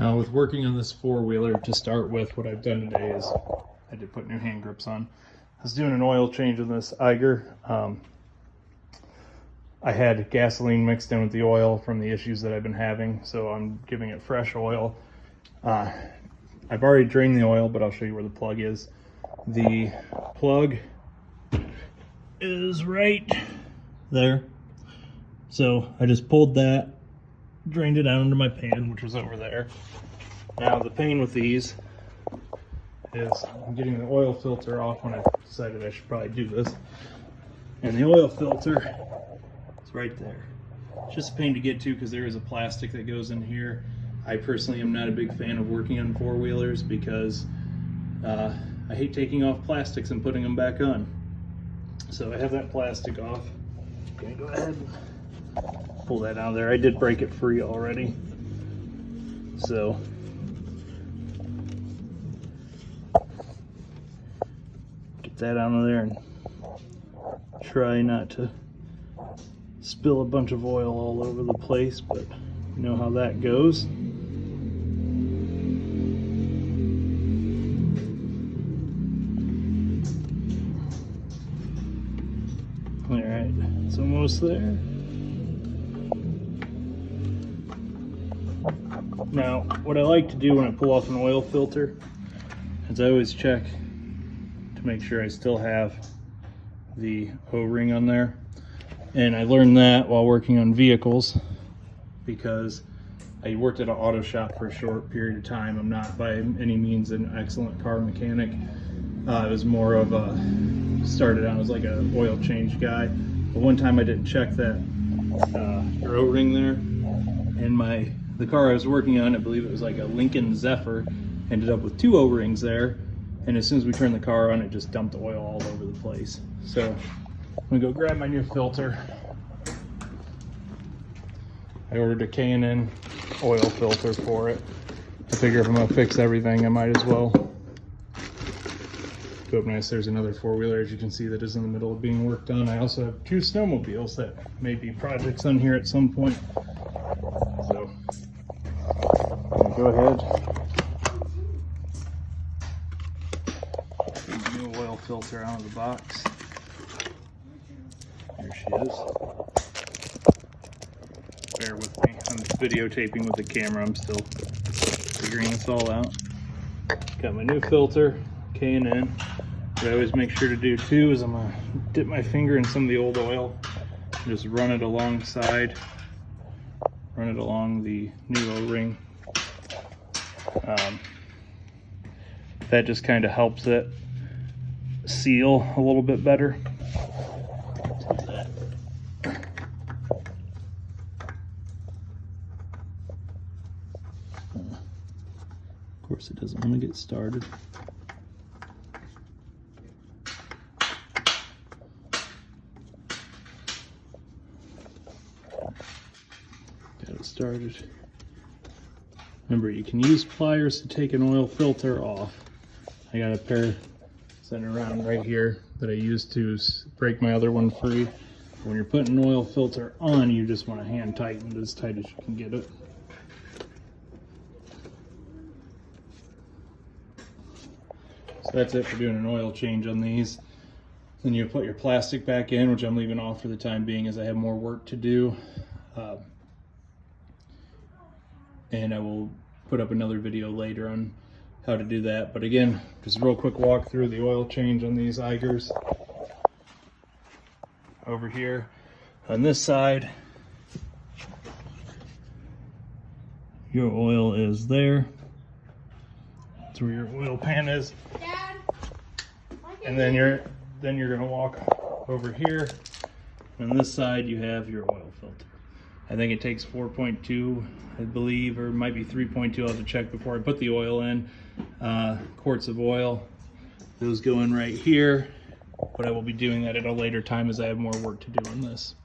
Now with working on this four-wheeler, to start with, what I've done today is I did put new hand grips on. I was doing an oil change on this Eiger. I had gasoline mixed in with the oil from the issues that I've been having, so I'm giving it fresh oil. I've already drained the oil, but I'll show you where the plug is. The plug is right there. So I just pulled that, drained it out into my pan, which was over there. Now the pain with these is I'm getting the oil filter off when I decided I should probably do this. And the oil filter is right there. It's just a pain to get to because there is a plastic that goes in here. I personally am not a big fan of working on four-wheelers because I hate taking off plastics and putting them back on. So I have that plastic off. I'm gonna go ahead and pull that out of there. I did break it free already. So get that out of there and try not to spill a bunch of oil all over the place, but you know how that goes. All right, it's almost there. Now, what I like to do when I pull off an oil filter is I always check to make sure I still have the O-ring on there. And I learned that while working on vehicles because I worked at an auto shop for a short period of time. I'm not by any means an excellent car mechanic. It was more of a, started out as like an oil change guy. But one time I didn't check that O-ring there, and the car I was working on, I believe it was like a Lincoln Zephyr, ended up with two O-rings there. And as soon as we turned the car on, it just dumped oil all over the place. So I'm gonna go grab my new filter. I ordered a K&N oil filter for it. I figure if I'm gonna fix everything, I might as well go up nice. There's another four-wheeler, as you can see, that is in the middle of being worked on. I also have two snowmobiles that may be projects on here at some point. So I'm gonna go ahead. Get my new oil filter out of the box. There she is. Bear with me. I'm videotaping with the camera. I'm still figuring this all out. Got my new filter, K&N. What I always make sure to do too is I'm gonna dip my finger in some of the old oil and just run it alongside, run it along the new O-ring. That just kind of helps it seal a little bit better. Of course, it doesn't want to get started. Got it started. Remember, you can use pliers to take an oil filter off. I got a pair sitting around right here that I used to break my other one free. When you're putting an oil filter on, you just want to hand tighten it as tight as you can get it. So that's it for doing an oil change on these. Then you put your plastic back in, which I'm leaving off for the time being as I have more work to do. And I will put up another video later on how to do that. But again, just a real quick walk through the oil change on these Eigers. Over here on this side, your oil is there. That's where your oil pan is. Dad, and then you're gonna walk over here. On this side you have your oil filter. I think it takes 4.2, I believe, or it might be 3.2. I'll have to check before I put the oil in. Quarts of oil. Those go in right here, but I will be doing that at a later time as I have more work to do on this.